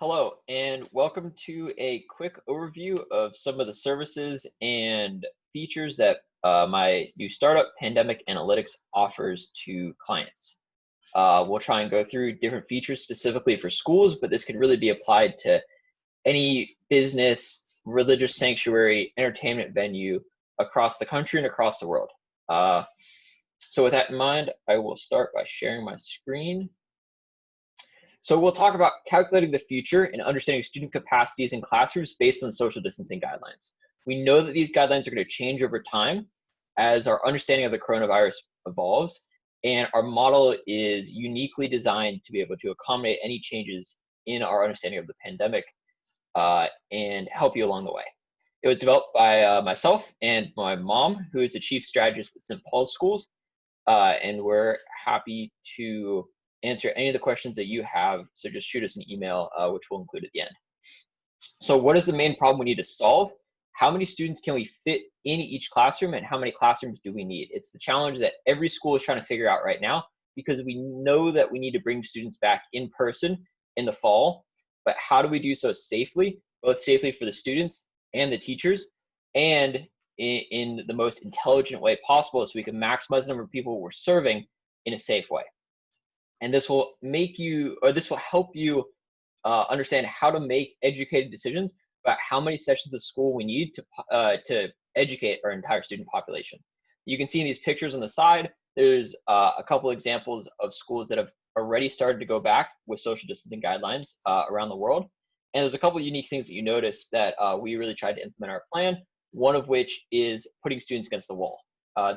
Hello, and welcome to a quick overview of some of the services and features that my new startup, Pandemic Analytics, offers to clients. We'll try and go through different features specifically for schools, but this can really be applied to any business, religious sanctuary, entertainment venue across the country and across the world. So, with that in mind, I will start by sharing my screen. So we'll talk about calculating the future and understanding student capacities in classrooms based on social distancing guidelines. We know that these guidelines are going to change over time as our understanding of the coronavirus evolves, and our model is uniquely designed to be able to accommodate any changes in our understanding of the pandemic and help you along the way. It was developed by myself and my mom, who is the chief strategist at St. Paul's Schools, and we're happy to answer any of the questions that you have. So just shoot us an email, which we'll include at the end. So what is the main problem we need to solve? How many students can we fit in each classroom, and how many classrooms do we need? It's the challenge that every school is trying to figure out right now, because we know that we need to bring students back in person in the fall, but how do we do so safely, both safely for the students and the teachers, and in the most intelligent way possible, so we can maximize the number of people we're serving in a safe way. And this will help you understand how to make educated decisions about how many sessions of school we need to educate our entire student population. You can see in these pictures on the side, there's a couple examples of schools that have already started to go back with social distancing guidelines around the world. And there's a couple of unique things that you notice that we really tried to implement our plan, one of which is putting students against the wall.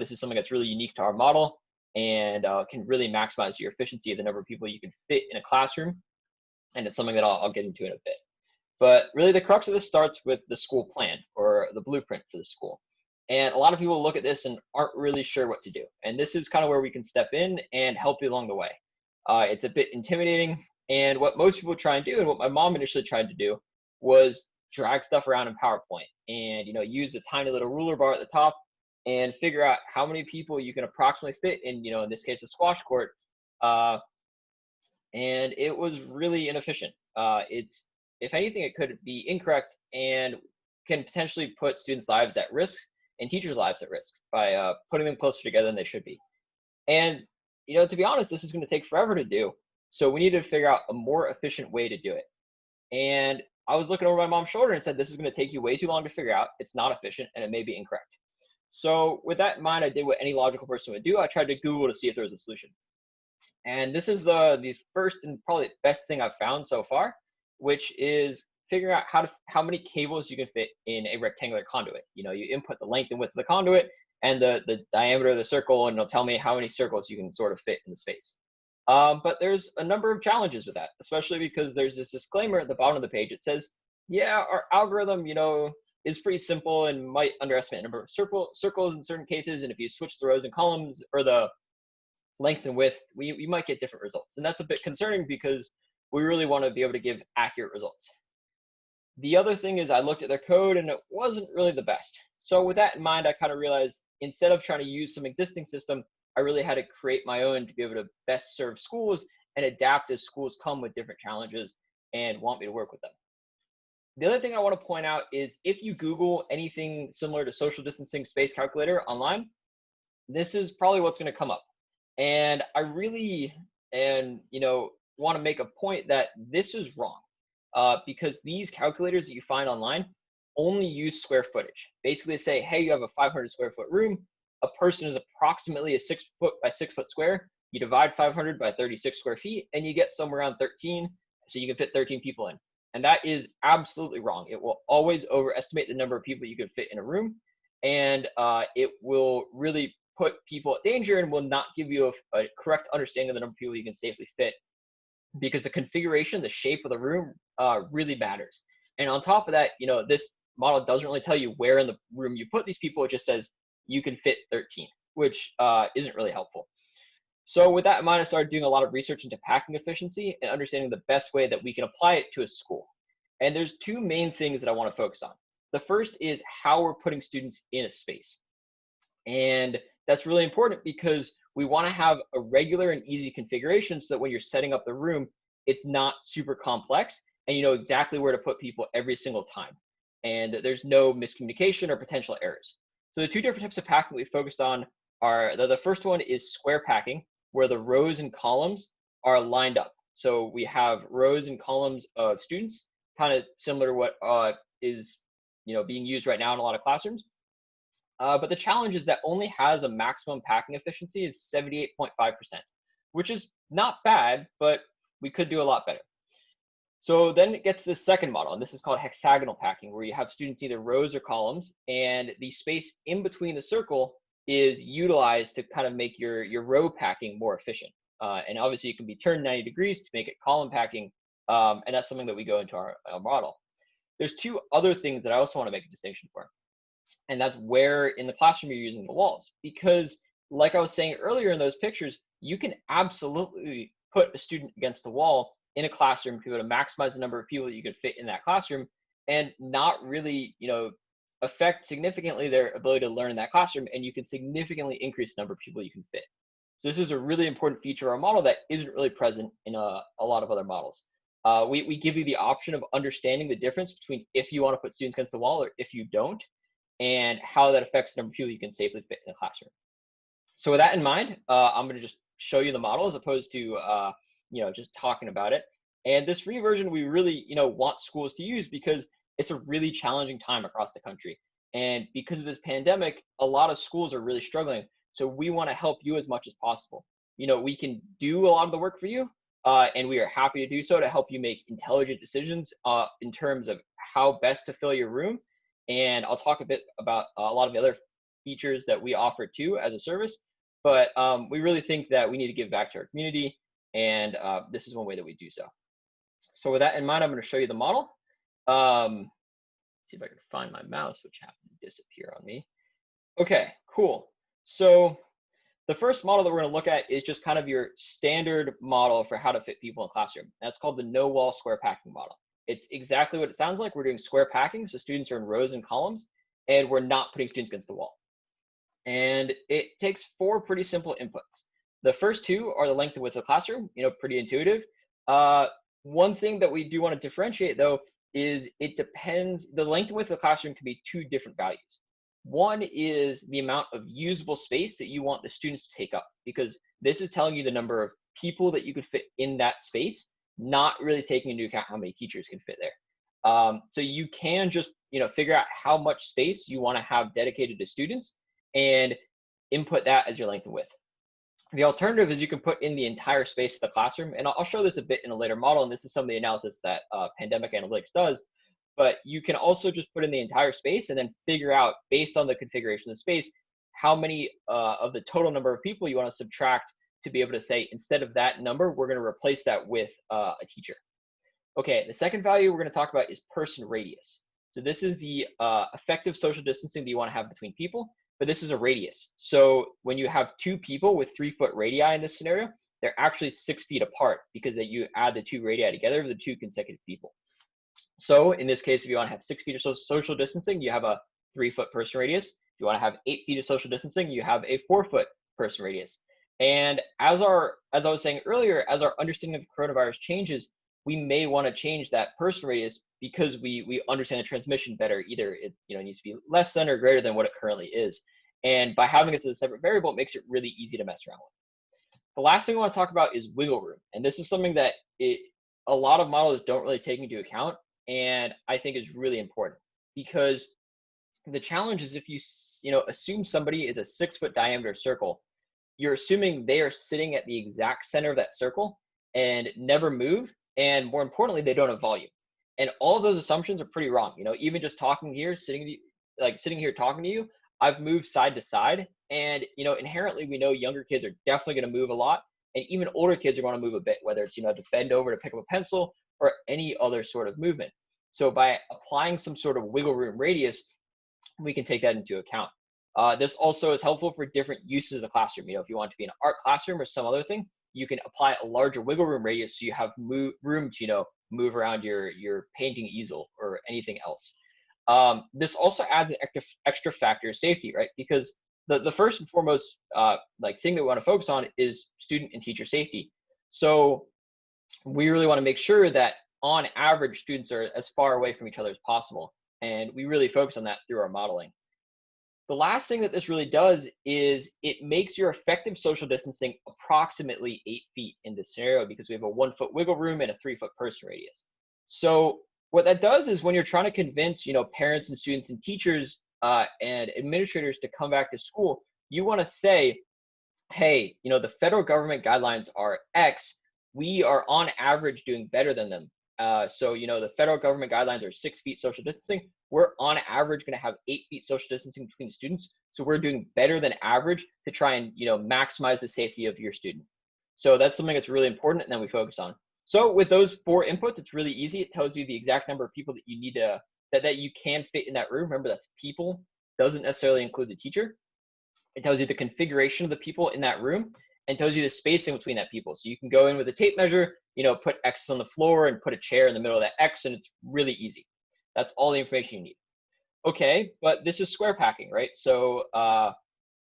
This is something that's really unique to our model and can really maximize your efficiency of the number of people you can fit in a classroom. And it's something that I'll get into in a bit. But really the crux of this starts with the school plan or the blueprint for the school. And a lot of people look at this and aren't really sure what to do. And this is kind of where we can step in and help you along the way. It's a bit intimidating. And what most people try and do, and what my mom initially tried to do, was drag stuff around in PowerPoint and use a tiny little ruler bar at the top and figure out how many people you can approximately fit in, in this case, a squash court. And it was really inefficient. If anything, it could be incorrect and can potentially put students' lives at risk and teachers' lives at risk by putting them closer together than they should be. And, to be honest, this is going to take forever to do. So we need to figure out a more efficient way to do it. And I was looking over my mom's shoulder and said, this is going to take you way too long to figure out. It's not efficient and it may be incorrect. So with that in mind, I did what any logical person would do. I tried to Google to see if there was a solution. And this is the first and probably best thing I've found so far, which is figuring out how many cables you can fit in a rectangular conduit. You input the length and width of the conduit and the diameter of the circle, and it'll tell me how many circles you can sort of fit in the space. But there's a number of challenges with that, especially because there's this disclaimer at the bottom of the page. It says, yeah, our algorithm, is pretty simple and might underestimate the number of circles in certain cases. And if you switch the rows and columns or the length and width, we might get different results. And that's a bit concerning because we really want to be able to give accurate results. The other thing is I looked at their code and it wasn't really the best. So with that in mind, I kind of realized instead of trying to use some existing system, I really had to create my own to be able to best serve schools and adapt as schools come with different challenges and want me to work with them. The other thing I want to point out is if you Google anything similar to social distancing space calculator online, this is probably what's going to come up. And I really, want to make a point that this is wrong because these calculators that you find online only use square footage. Basically they say, hey, you have a 500 square foot room. A person is approximately a 6 foot by 6 foot square. You divide 500 by 36 square feet and you get somewhere around 13. So you can fit 13 people in. And that is absolutely wrong. It will always overestimate the number of people you can fit in a room. And it will really put people at danger and will not give you a correct understanding of the number of people you can safely fit, because the configuration, the shape of the room really matters. And on top of that, this model doesn't really tell you where in the room you put these people. It just says you can fit 13, which isn't really helpful. So with that in mind, I started doing a lot of research into packing efficiency and understanding the best way that we can apply it to a school. And there's two main things that I want to focus on. The first is how we're putting students in a space. And that's really important because we want to have a regular and easy configuration so that when you're setting up the room, it's not super complex and you know exactly where to put people every single time. And there's no miscommunication or potential errors. So the two different types of packing we focused on are the first one is square packing, where the rows and columns are lined up. So we have rows and columns of students, kind of similar to what is being used right now in a lot of classrooms. But the challenge is that only has a maximum packing efficiency of 78.5%, which is not bad, but we could do a lot better. So then it gets to the second model, and this is called hexagonal packing, where you have students either rows or columns, and the space in between the circle is utilized to kind of make your row packing more efficient. And obviously, it can be turned 90 degrees to make it column packing, and that's something that we go into our model. There's two other things that I also want to make a distinction for, and that's where in the classroom you're using the walls. Because like I was saying earlier in those pictures, you can absolutely put a student against the wall in a classroom to be able to maximize the number of people that you could fit in that classroom and not really, affect significantly their ability to learn in that classroom, and you can significantly increase the number of people you can fit. So this is a really important feature of our model that isn't really present in a lot of other models. We give you the option of understanding the difference between if you want to put students against the wall or if you don't, and how that affects the number of people you can safely fit in a classroom. So with that in mind, I'm going to just show you the model as opposed to just talking about it. And this free version we really want schools to use because it's a really challenging time across the country. And because of this pandemic, a lot of schools are really struggling. So we want to help you as much as possible. We can do a lot of the work for you, and we are happy to do so to help you make intelligent decisions in terms of how best to fill your room. And I'll talk a bit about a lot of the other features that we offer too as a service. But we really think that we need to give back to our community, and this is one way that we do so. So with that in mind, I'm going to show you the model. See if I can find my mouse, which happened to disappear on me. Okay, cool. So the first model that we're going to look at is just kind of your standard model for how to fit people in a classroom. That's called the no wall square packing model. It's exactly what it sounds like. We're doing square packing, so students are in rows and columns, and we're not putting students against the wall. And it takes 4 pretty simple inputs. The first 2 are the length and width of the classroom, pretty intuitive. One thing that we do want to differentiate though is it depends, the length and width of the classroom can be 2 different values. One is the amount of usable space that you want the students to take up, because this is telling you the number of people that you could fit in that space, not really taking into account how many teachers can fit there. So you can just figure out how much space you want to have dedicated to students and input that as your length and width. The alternative is you can put in the entire space of the classroom, and I'll show this a bit in a later model, and this is some of the analysis that Pandemic Analytics does, but you can also just put in the entire space and then figure out, based on the configuration of the space, how many of the total number of people you want to subtract to be able to say, instead of that number, we're going to replace that with a teacher. Okay, the second value we're going to talk about is person radius. So this is the effective social distancing that you want to have between people, but this is a radius. So when you have 2 people with 3-foot radii in this scenario, they're actually 6 feet apart because that you add the 2 radii together of the 2 consecutive people. So in this case, if you want to have 6 feet of social distancing, you have a 3-foot person radius. If you want to have 8 feet of social distancing, you have a 4-foot person radius. And as I was saying earlier, as our understanding of coronavirus changes, we may want to change that person radius because we understand the transmission better. Either it needs to be less than or greater than what it currently is. And by having this as a separate variable, it makes it really easy to mess around with. The last thing I want to talk about is wiggle room. And this is something that a lot of models don't really take into account, and I think is really important, because the challenge is if you assume somebody is a 6-foot diameter circle, you're assuming they are sitting at the exact center of that circle and never move, and more importantly, they don't have volume. And all of those assumptions are pretty wrong. Even just talking here, sitting here talking to you, I've moved side to side, and inherently we know younger kids are definitely going to move a lot, and even older kids are going to move a bit, whether it's to bend over to pick up a pencil or any other sort of movement. So by applying some sort of wiggle room radius, we can take that into account. This also is helpful for different uses of the classroom. If you want to be in an art classroom or some other thing, you can apply a larger wiggle room radius so you have room to move around your painting easel or anything else. This also adds an extra factor of safety, right? Because the first and foremost thing that we want to focus on is student and teacher safety. So we really want to make sure that on average, students are as far away from each other as possible. And we really focus on that through our modeling. The last thing that this really does is it makes your effective social distancing approximately 8 feet in this scenario, because we have a 1 foot wiggle room and a 3 foot person radius. So what that does is when you're trying to convince, parents and students and teachers and administrators to come back to school, you want to say, hey, the federal government guidelines are X. We are on average doing better than them. So, the federal government guidelines are 6 feet social distancing. We're on average going to have 8 feet social distancing between students. So we're doing better than average to try and, maximize the safety of your student. So that's something that's really important and that we focus on. So with those 4 inputs, it's really easy. It tells you the exact number of people that you need to, that you can fit in that room. Remember, that's people, doesn't necessarily include the teacher. It tells you the configuration of the people in that room and tells you the spacing between that people. So you can go in with a tape measure, put X on the floor and put a chair in the middle of that X, and it's really easy. That's all the information you need. Okay, but this is square packing, right? So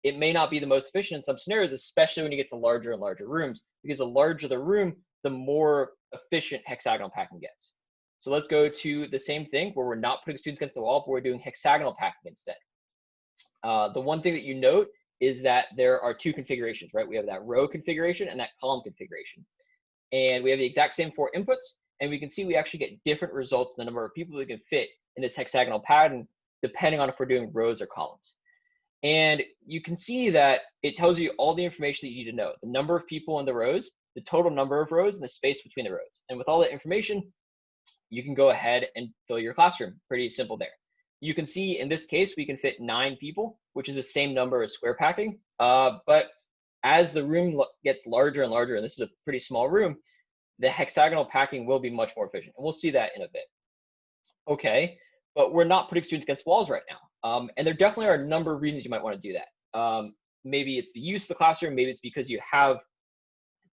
it may not be the most efficient in some scenarios, especially when you get to larger and larger rooms, because the larger the room, the more efficient hexagonal packing gets. So let's go to the same thing where we're not putting students against the wall, but we're doing hexagonal packing instead. The one thing that you note is that there are 2 configurations, right? We have that row configuration and that column configuration. And we have the exact same 4 inputs, and we can see we actually get different results in the number of people we can fit in this hexagonal pattern, depending on if we're doing rows or columns. And you can see that it tells you all the information that you need to know: the number of people in the rows, the total number of rows, and the space between the rows. And with all that information, you can go ahead and fill your classroom. Pretty simple there. You can see in this case, we can fit 9 people, which is the same number as square packing. But as the room gets larger and larger, and this is a pretty small room, the hexagonal packing will be much more efficient. And we'll see that in a bit. Okay, but we're not putting students against walls right now. And there definitely are a number of reasons you might want to do that. Maybe it's the use of the classroom. Maybe it's because you have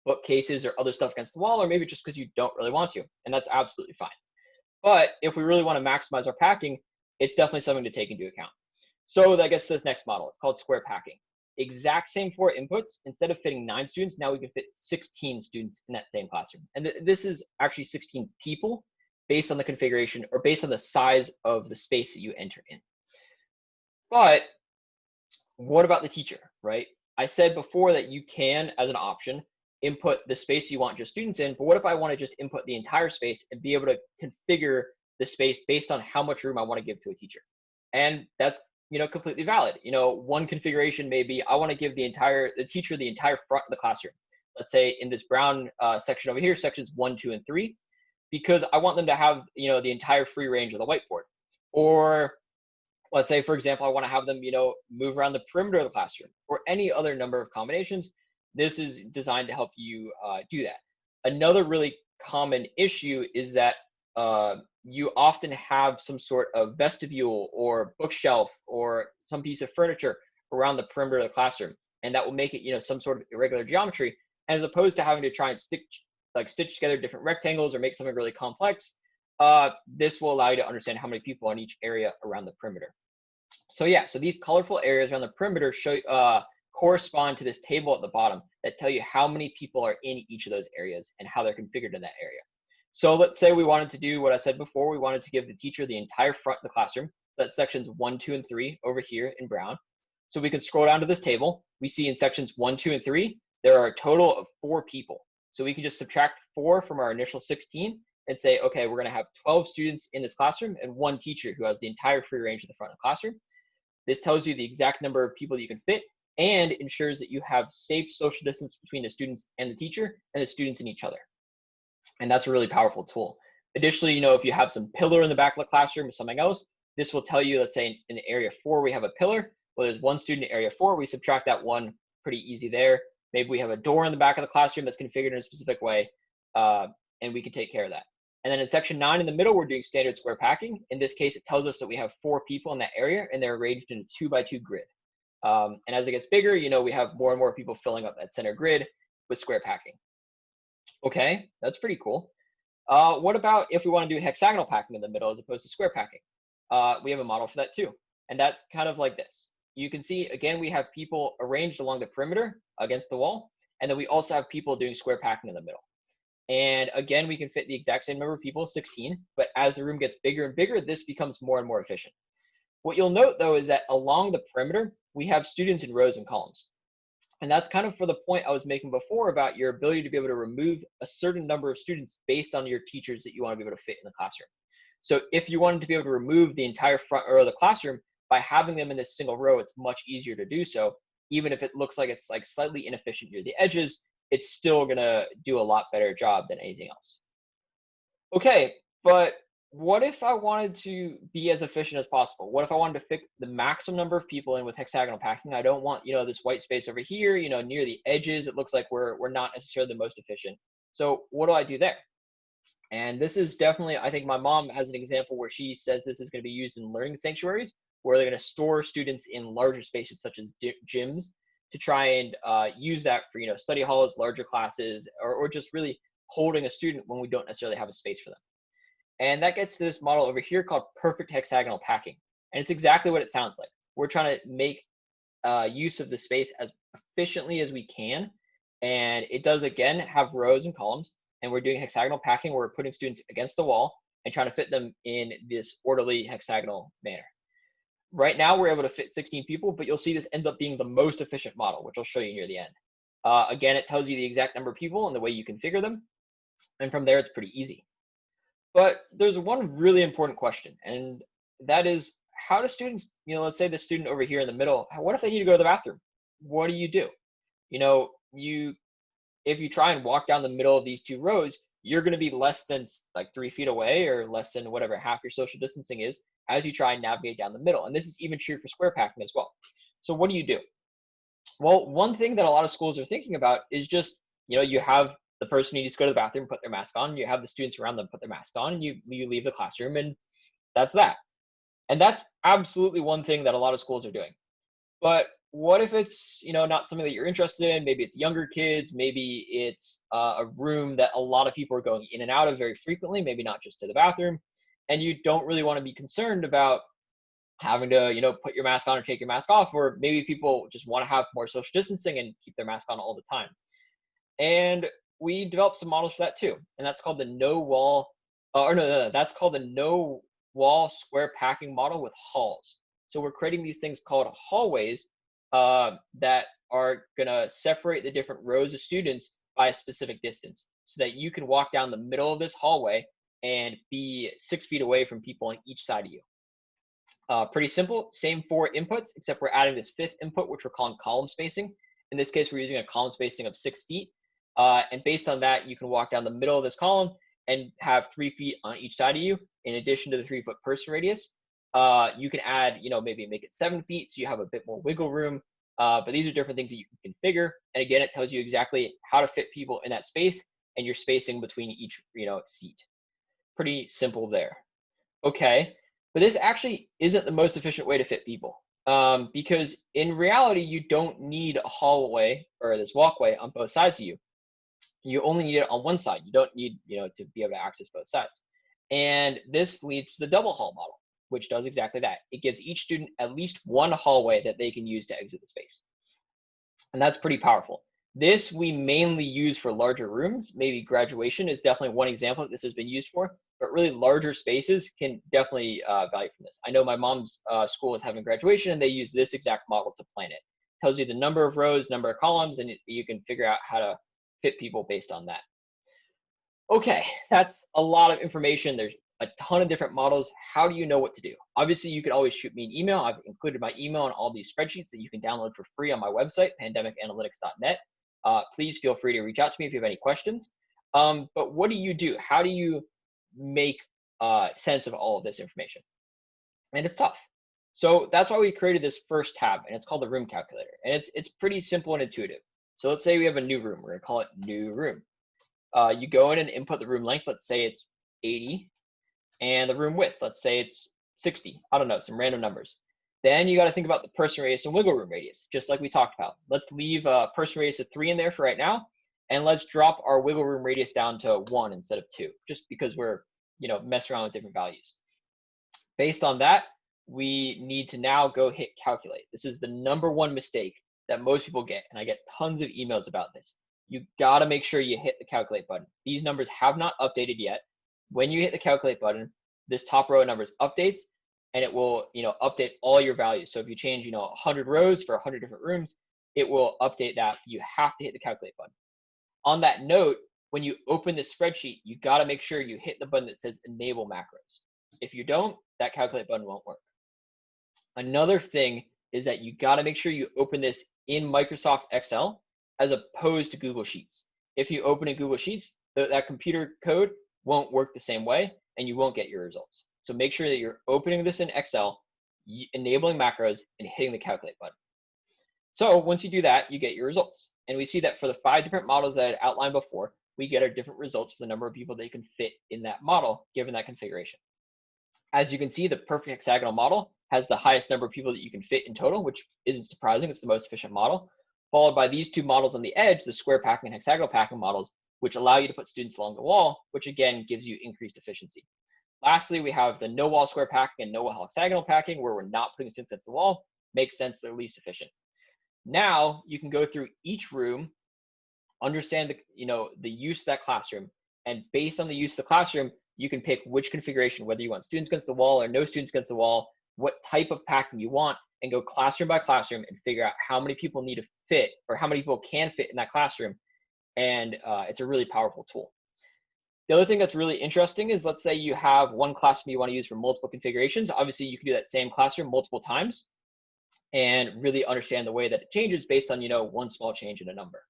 bookcases or other stuff against the wall, or maybe just because you don't really want to. And that's absolutely fine. But if we really want to maximize our packing, it's definitely something to take into account. So that gets to this next model. It's called square packing. Exact same 4 inputs. Instead of fitting 9 students, now we can fit 16 students in that same classroom. And this is actually 16 people based on the configuration or based on the size of the space that you enter in. But what about the teacher, right? I said before that you can, as an option, input the space you want your students in, but what if I want to just input the entire space and be able to configure the space based on how much room I want to give to a teacher? And that's completely valid. One configuration may be I want to give the teacher the entire front of the classroom. Let's say in this brown section over here, sections 1, 2, and 3, because I want them to have the entire free range of the whiteboard. Or let's say, for example, I want to have them move around the perimeter of the classroom, or any other number of combinations. This is designed to help you do that. Another really common issue is that you often have some sort of vestibule or bookshelf or some piece of furniture around the perimeter of the classroom, and that will make it some sort of irregular geometry, as opposed to having to try and stitch together different rectangles or make something really complex. This will allow you to understand how many people on each area around the perimeter. So yeah, so these colorful areas around the perimeter correspond to this table at the bottom that tell you how many people are in each of those areas and how they're configured in that area. So let's say we wanted to do what I said before. We wanted to give the teacher the entire front of the classroom. So that's sections 1, 2, and 3 over here in brown. So we can scroll down to this table. We see in sections 1, 2, and 3, there are a total of 4 people. So we can just subtract 4 from our initial 16 and say, okay, we're going to have 12 students in this classroom and 1 teacher who has the entire free range of the front of the classroom. This tells you the exact number of people that you can fit and ensures that you have safe social distance between the students and the teacher and the students and each other. And that's a really powerful tool. Additionally, if you have some pillar in the back of the classroom or something else, this will tell you, let's say in area 4, we have a pillar. Well, there's 1 student in area 4, we subtract that 1, pretty easy there. Maybe we have a door in the back of the classroom that's configured in a specific way, and we can take care of that. And then in section 9 in the middle, we're doing standard square packing. In this case, it tells us that we have 4 people in that area, and they're arranged in a 2x2 grid. And as it gets bigger, we have more and more people filling up that center grid with square packing. Okay, that's pretty cool. What about if we want to do hexagonal packing in the middle as opposed to square packing? We have a model for that too. And that's kind of like this. You can see, again, we have people arranged along the perimeter against the wall. And then we also have people doing square packing in the middle. And again, we can fit the exact same number of people, 16, but as the room gets bigger and bigger, this becomes more and more efficient. What you'll note though is that along the perimeter, we have students in rows and columns. And that's kind of for the point I was making before about your ability to be able to remove a certain number of students based on your teachers that you want to be able to fit in the classroom. So if you wanted to be able to remove the entire front row of the classroom by having them in this single row, it's much easier to do so. Even if it looks like it's like slightly inefficient near the edges, it's still gonna do a lot better job than anything else. Okay, but what if I wanted to be as efficient as possible? What if I wanted to fit the maximum number of people in with hexagonal packing? I don't want, this white space over here, near the edges. It looks like we're not necessarily the most efficient. So what do I do there? And this is definitely, I think my mom has an example where she says this is going to be used in learning sanctuaries, where they're going to store students in larger spaces such as gyms to try and use that for, study halls, larger classes, or just really holding a student when we don't necessarily have a space for them. And that gets to this model over here called perfect hexagonal packing. And it's exactly what it sounds like. We're trying to make use of the space as efficiently as we can. And it does, again, have rows and columns. And we're doing hexagonal packing where we're putting students against the wall and trying to fit them in this orderly hexagonal manner. Right now, we're able to fit 16 people, but you'll see this ends up being the most efficient model, which I'll show you near the end. Again, it tells you the exact number of people and the way you configure them. And from there, it's pretty easy. But there's one really important question, and that is, how do students, let's say the student over here in the middle, what if they need to go to the bathroom? What do? If you try and walk down the middle of these two rows, you're going to be less than like 3 feet away or less than whatever half your social distancing is as you try and navigate down the middle. And this is even true for square packing as well. So what do? Well, one thing that a lot of schools are thinking about is just, you have the person who needs to go to the bathroom, put their mask on, you have the students around them put their mask on, and you leave the classroom, and that's that. And that's absolutely one thing that a lot of schools are doing. But what if it's, not something that you're interested in? Maybe it's younger kids, maybe it's a room that a lot of people are going in and out of very frequently, maybe not just to the bathroom, and you don't really want to be concerned about having to, put your mask on or take your mask off, or maybe people just want to have more social distancing and keep their mask on all the time. And we developed some models for that too, and that's called the that's called the no wall square packing model with halls. So we're creating these things called hallways that are gonna separate the different rows of students by a specific distance, so that you can walk down the middle of this hallway and be 6 feet away from people on each side of you. Pretty simple, same 4 inputs, except we're adding this 5th input, which we're calling column spacing. In this case, we're using a column spacing of 6 feet. And based on that, you can walk down the middle of this column and have 3 feet on each side of you, in addition to the 3-foot person radius. You can add, maybe make it 7 feet, so you have a bit more wiggle room. But these are different things that you can configure. And again, it tells you exactly how to fit people in that space and your spacing between each, seat. Pretty simple there. Okay, but this actually isn't the most efficient way to fit people. Because in reality, you don't need a hallway or this walkway on both sides of you. You only need it on one side. You don't need, to be able to access both sides. And this leads to the double hall model, which does exactly that. It gives each student at least one hallway that they can use to exit the space. And that's pretty powerful. This we mainly use for larger rooms. Maybe graduation is definitely one example that this has been used for, but really larger spaces can definitely value from this. I know my mom's school is having graduation, and they use this exact model to plan it. Tells you the number of rows, number of columns, and you can figure out how to fit people based on that. Okay, that's a lot of information. There's a ton of different models. How do you know what to do? Obviously, you can always shoot me an email. I've included my email in all these spreadsheets that you can download for free on my website, pandemicanalytics.net. Please feel free to reach out to me if you have any questions. But what do you do? How do you make sense of all of this information? And it's tough. So that's why we created this first tab, and it's called the room calculator. And it's pretty simple and intuitive. So let's say we have a new room. We're going to call it new room. You go in and input the room length. Let's say it's 80. And the room width, let's say it's 60. I don't know, some random numbers. Then you got to think about the person radius and wiggle room radius, just like we talked about. Let's leave a person radius of 3 in there for right now. And let's drop our wiggle room radius down to 1 instead of 2, just because we're, messing around with different values. Based on that, we need to now go hit calculate. This is the #1 mistake that most people get, and I get tons of emails about this. you gotta make sure you hit the calculate button. These numbers have not updated yet. When you hit the calculate button, this top row of numbers updates, and it will, update all your values. So if you change, 100 rows for 100 different rooms, it will update that. You have to hit the calculate button. On that note, when you open the spreadsheet, you got to make sure you hit the button that says enable macros. If you don't, that calculate button won't work. Another thing is that you got to make sure you open this in Microsoft Excel as opposed to Google Sheets. If you open in Google Sheets, that computer code won't work the same way and you won't get your results. So make sure that you're opening this in Excel, enabling macros, and hitting the calculate button. So once you do that, you get your results. And we see that for the 5 different models that I outlined before, we get our different results for the number of people that you can fit in that model, given that configuration. As you can see, the perfect hexagonal model has the highest number of people that you can fit in total, which isn't surprising. It's the most efficient model, followed by these 2 models on the edge, the square packing and hexagonal packing models, which allow you to put students along the wall, which again gives you increased efficiency. Lastly, we have the no wall square packing and no wall hexagonal packing, where we're not putting students against the wall. Makes sense, they're least efficient. Now you can go through each room, understand the use of that classroom, and based on the use of the classroom, you can pick which configuration, whether you want students against the wall or no students against the wall, what type of packing you want, and go classroom by classroom and figure out how many people need to fit or how many people can fit in that classroom. And it's a really powerful tool. The other thing that's really interesting is, let's say you have one classroom you want to use for multiple configurations. Obviously, you can do that same classroom multiple times and really understand the way that it changes based on, one small change in a number.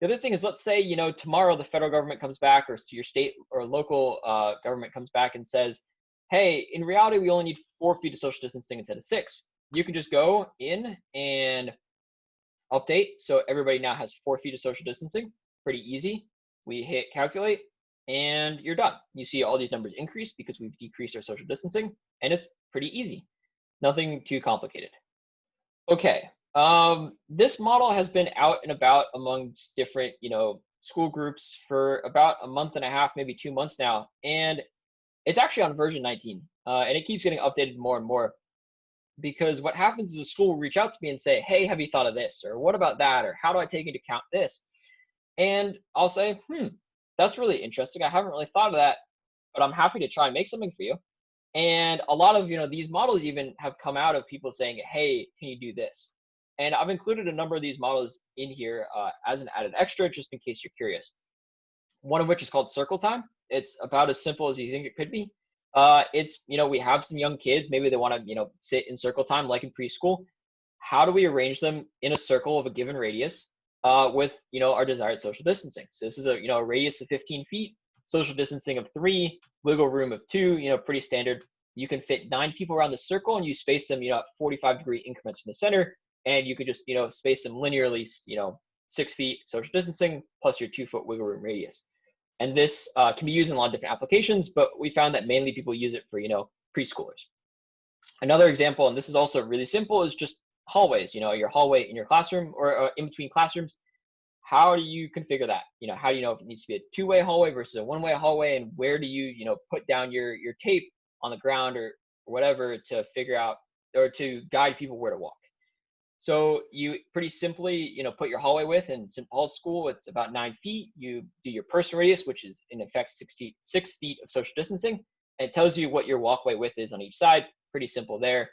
The other thing is, let's say, tomorrow the federal government comes back, or your state or local government comes back and says, hey, in reality, we only need 4 feet of social distancing instead of 6. You can just go in and update. So everybody now has 4 feet of social distancing. Pretty easy. We hit calculate and you're done. You see all these numbers increase because we've decreased our social distancing, and it's pretty easy. Nothing too complicated. Okay. This model has been out and about amongst different, school groups for about a month and a half, maybe 2 months now. And it's actually on version 19. And it keeps getting updated more and more, because what happens is the school will reach out to me and say, hey, have you thought of this? Or what about that? Or how do I take into account this? And I'll say, that's really interesting. I haven't really thought of that, but I'm happy to try and make something for you. And a lot of, these models even have come out of people saying, hey, can you do this? And I've included a number of these models in here as an added extra, just in case you're curious. One of which is called Circle Time. It's about as simple as you think it could be. It's, we have some young kids, maybe they want to, sit in circle time like in preschool. How do we arrange them in a circle of a given radius with, our desired social distancing? So this is a radius of 15 feet, social distancing of 3, wiggle room of 2, pretty standard. You can fit 9 people around the circle, and you space them, at 45-degree increments from the center. And you could just, space them linearly, 6 feet social distancing plus your 2-foot wiggle room radius. And this can be used in a lot of different applications, but we found that mainly people use it for, preschoolers. Another example, and this is also really simple, is just hallways, your hallway in your classroom or in between classrooms. How do you configure that? How do you know if it needs to be a 2-way hallway versus a 1-way hallway? And where do you, put down your tape on the ground or whatever to figure out or to guide people where to walk? So you pretty simply, put your hallway width in St. Paul's School. It's about 9 feet. You do your person radius, which is in effect 6 feet of social distancing. And it tells you what your walkway width is on each side. Pretty simple there.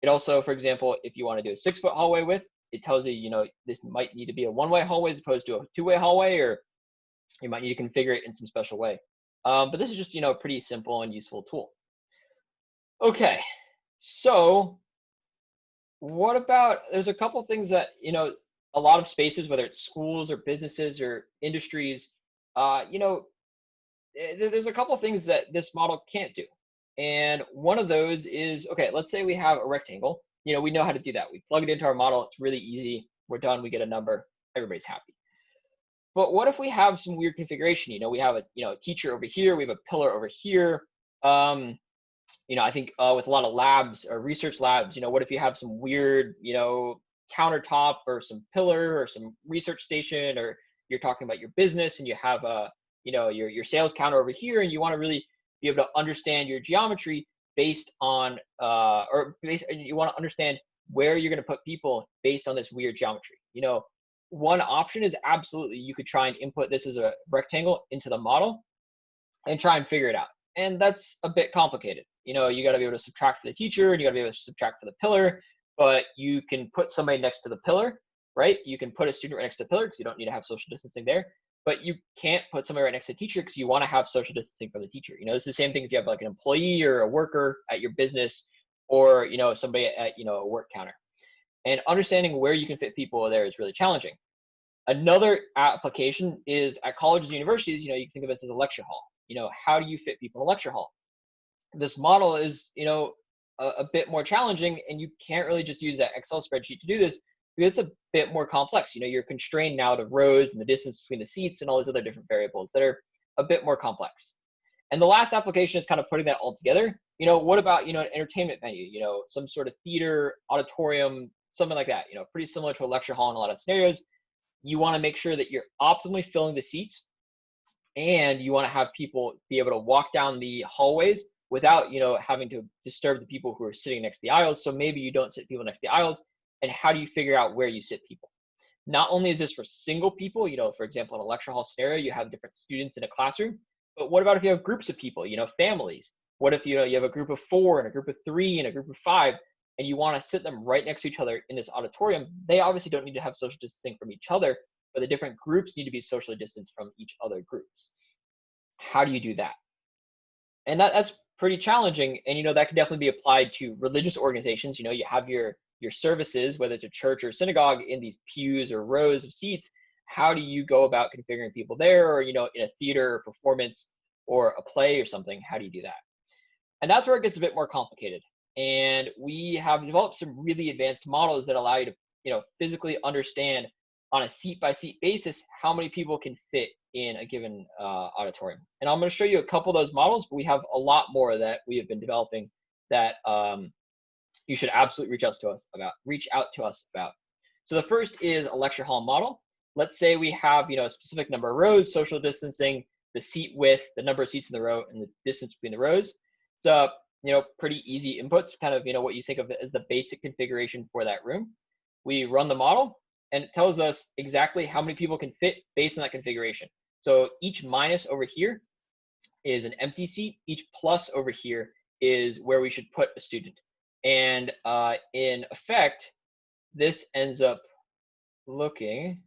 It also, for example, if you want to do a 6-foot hallway width, it tells you, this might need to be a 1-way hallway as opposed to a 2-way hallway, or you might need to configure it in some special way. But this is just, a pretty simple and useful tool. Okay, so what about, there's a couple things that, a lot of spaces, whether it's schools or businesses or industries, there's a couple things that this model can't do. And one of those is, okay, let's say we have a rectangle. We know how to do that. We plug it into our model. It's really easy. We're done. We get a number. Everybody's happy. But what if we have some weird configuration? We have a teacher over here. We have a pillar over here. I think with a lot of labs or research labs, what if you have some weird, countertop or some pillar or some research station, or you're talking about your business and you have a, your sales counter over here, and you want to really be able to understand your geometry based on, you want to understand where you're going to put people based on this weird geometry. one option is absolutely you could try and input this as a rectangle into the model and try and figure it out. And that's a bit complicated. You know, you got to be able to subtract for the teacher and you got to be able to subtract for the pillar, but you can put somebody next to the pillar, right? You can put a student right next to the pillar because you don't need to have social distancing there, but you can't put somebody right next to the teacher because you want to have social distancing from the teacher. You know, it's the same thing if you have like an employee or a worker at your business or, you know, somebody at, you know, a work counter. And understanding where you can fit people there is really challenging. Another application is at colleges and universities, you know, you can think of this as a lecture hall. You know, how do you fit people in a lecture hall? This model is, you know, a bit more challenging, and you can't really just use that Excel spreadsheet to do this because it's a bit more complex. You know, you're constrained now to rows and the distance between the seats and all these other different variables that are a bit more complex. And the last application is kind of putting that all together. You know, what about, you know, an entertainment venue, you know, some sort of theater, auditorium, something like that, you know, pretty similar to a lecture hall in a lot of scenarios. You want to make sure that you're optimally filling the seats, and you want to have people be able to walk down the hallways without, you know, having to disturb the people who are sitting next to the aisles. So maybe you don't sit people next to the aisles. And how do you figure out where you sit people? Not only is this for single people, you know, for example, in a lecture hall scenario, you have different students in a classroom, but what about if you have groups of people, you know, families? What if, you know, you have a group of 4 and a group of 3 and a group of 5, and you want to sit them right next to each other in this auditorium? They obviously don't need to have social distancing from each other, but the different groups need to be socially distanced from each other groups. How do you do that? And that's pretty challenging. And, you know, that can definitely be applied to religious organizations. You know, you have your services, whether it's a church or synagogue, in these pews or rows of seats. How do you go about configuring people there? Or, you know, in a theater or performance or a play or something, how do you do that? And that's where it gets a bit more complicated. And we have developed some really advanced models that allow you to, you know, physically understand on a seat by seat basis how many people can fit in a given auditorium. And I'm going to show you a couple of those models, but we have a lot more that we have been developing that you should absolutely reach out to us about. So the first is a lecture hall model. Let's say we have, you know, a specific number of rows, social distancing, the seat width, the number of seats in the row, and the distance between the rows. So, you know, pretty easy inputs, kind of, you know, what you think of as the basic configuration for that room. We run the model, and it tells us exactly how many people can fit based on that configuration. So each minus over here is an empty seat. Each plus over here is where we should put a student. And in effect, this ends up looking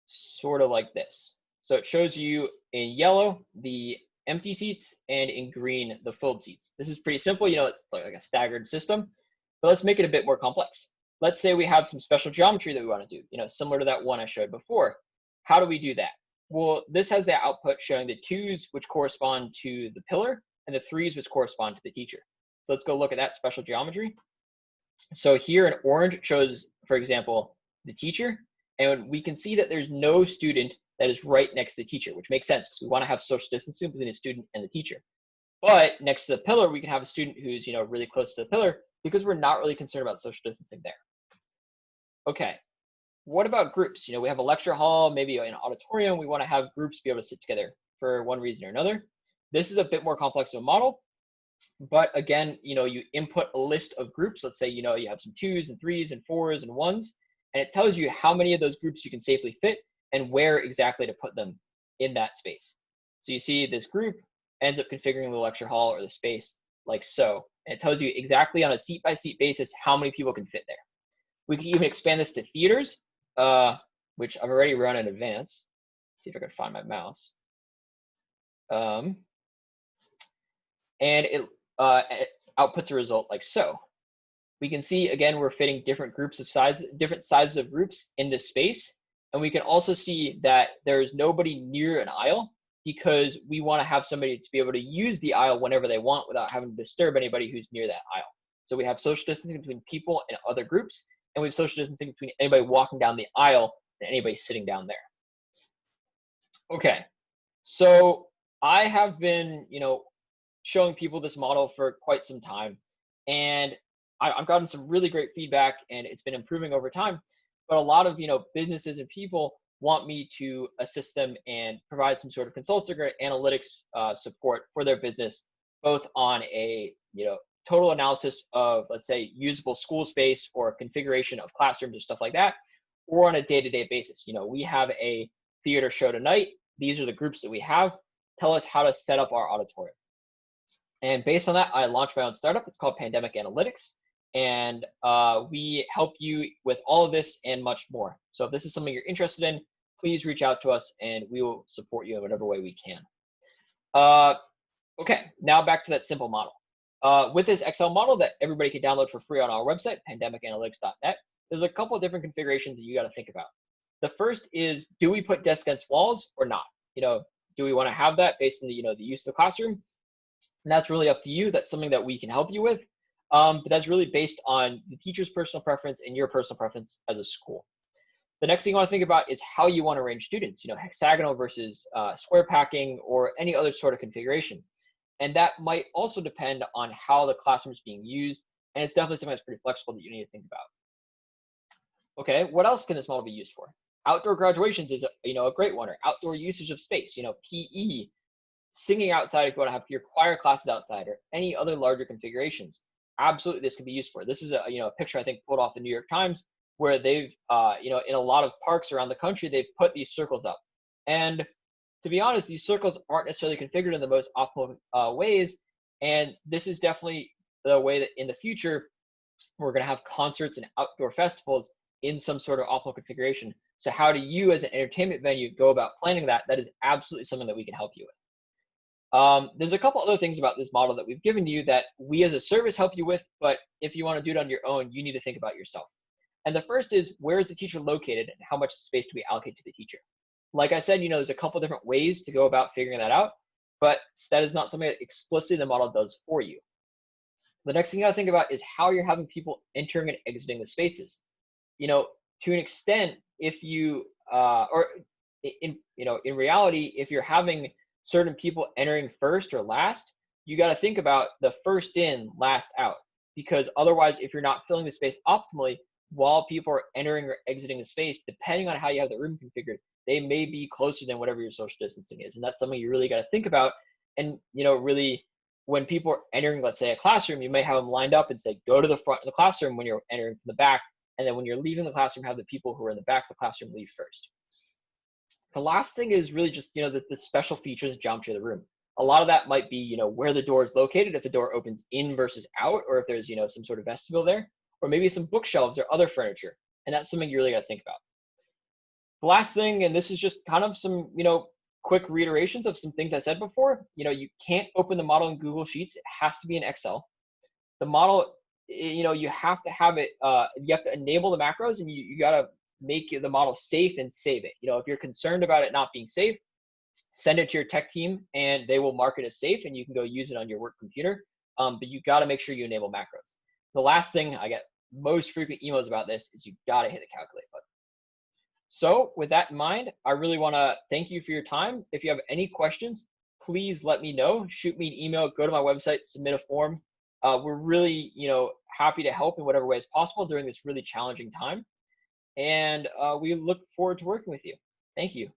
sort of like this. So it shows you in yellow the empty seats and in green the filled seats. This is pretty simple. You know, it's like a staggered system, but let's make it a bit more complex. Let's say we have some special geometry that we want to do, you know, similar to that one I showed before. How do we do that? Well, this has the output showing the 2s, which correspond to the pillar, and the 3s, which correspond to the teacher. So let's go look at that special geometry. So here in orange shows, for example, the teacher, and we can see that there's no student that is right next to the teacher, which makes sense because we want to have social distancing between the student and the teacher. But next to the pillar, we can have a student who's, you know, really close to the pillar because we're not really concerned about social distancing there. Okay, what about groups? You know, we have a lecture hall, maybe an auditorium. We want to have groups be able to sit together for one reason or another. This is a bit more complex of a model, but again, you know, you input a list of groups. Let's say, you know, you have some 2s and 3s and 4s and 1s, and it tells you how many of those groups you can safely fit and where exactly to put them in that space. So you see this group ends up configuring the lecture hall or the space like so. And it tells you exactly on a seat by seat basis how many people can fit there. We can even expand this to theaters, which I've already run in advance. See if I can find my mouse. And it outputs a result like so. We can see, again, we're fitting different groups of size, different sizes of groups in this space. And we can also see that there's nobody near an aisle because we want to have somebody to be able to use the aisle whenever they want without having to disturb anybody who's near that aisle. So we have social distancing between people and other groups, and we have social distancing between anybody walking down the aisle and anybody sitting down there. Okay, so I have been, you know, showing people this model for quite some time, and I've gotten some really great feedback, and it's been improving over time. But a lot of, you know, businesses and people want me to assist them and provide some sort of consulting or analytics support for their business, both on a, you know, total analysis of, let's say, usable school space or configuration of classrooms or stuff like that, or on a day-to-day basis. We have a theater show tonight. These are the groups that we have. Tell us how to set up our auditorium. And based on that, I launched my own startup. It's called Pandemic Analytics. And we help you with all of this and much more. So if this is something you're interested in, please reach out to us and we will support you in whatever way we can. Okay, now back to that simple model. With this Excel model that everybody can download for free on our website, pandemicanalytics.net, there's a couple of different configurations that you got to think about. The first is, do we put desks against walls or not? Do we want to have that based on the use of the classroom? And that's really up to you. That's something that we can help you with. But that's really based on the teacher's personal preference and your personal preference as a school. The next thing you want to think about is how you want to arrange students, hexagonal versus square packing or any other sort of configuration. And that might also depend on how the classroom is being used. And it's definitely something that's pretty flexible that you need to think about. Okay, what else can this model be used for? Outdoor graduations is a great one, or outdoor usage of space, PE, singing outside if you want to have your choir classes outside, or any other larger configurations. Absolutely, this can be used for. This is a picture I think pulled off the New York Times, where they've in a lot of parks around the country, they've put these circles up. And to be honest, these circles aren't necessarily configured in the most optimal ways. And this is definitely the way that in the future, we're going to have concerts and outdoor festivals in some sort of optimal configuration. So how do you as an entertainment venue go about planning that? That is absolutely something that we can help you with. There's a couple other things about this model that we've given you that we as a service help you with, but if you want to do it on your own, you need to think about yourself. And the first is, where is the teacher located and how much space do we allocate to the teacher? Like I said, there's a couple different ways to go about figuring that out, but that is not something that explicitly the model does for you. The next thing you gotta think about is how you're having people entering and exiting the spaces. To an extent, if you, in reality, if you're having certain people entering first or last, you got to think about the first in, last out, because otherwise, if you're not filling the space optimally while people are entering or exiting the space, depending on how you have the room configured, they may be closer than whatever your social distancing is. And that's something you really got to think about. And, really, when people are entering, let's say, a classroom, you may have them lined up and say, go to the front of the classroom when you're entering from the back. And then when you're leaving the classroom, have the people who are in the back of the classroom leave first. The last thing is really just, the special features and geometry of the room. A lot of that might be, where the door is located, if the door opens in versus out, or if there's, some sort of vestibule there, or maybe some bookshelves or other furniture. And that's something you really got to think about. The last thing, and this is just kind of some, quick reiterations of some things I said before, you can't open the model in Google Sheets. It has to be in Excel. The model, you have to have it, you have to enable the macros, and you got to make the model safe and save it. If you're concerned about it not being safe, send it to your tech team and they will mark it as safe and you can go use it on your work computer. But you got to make sure you enable macros. The last thing, I get most frequent emails about this, is you got to hit the calculate button. So with that in mind, I really want to thank you for your time. If you have any questions, please let me know. Shoot me an email, go to my website, submit a form. We're really, happy to help in whatever way is possible during this really challenging time. And we look forward to working with you. Thank you.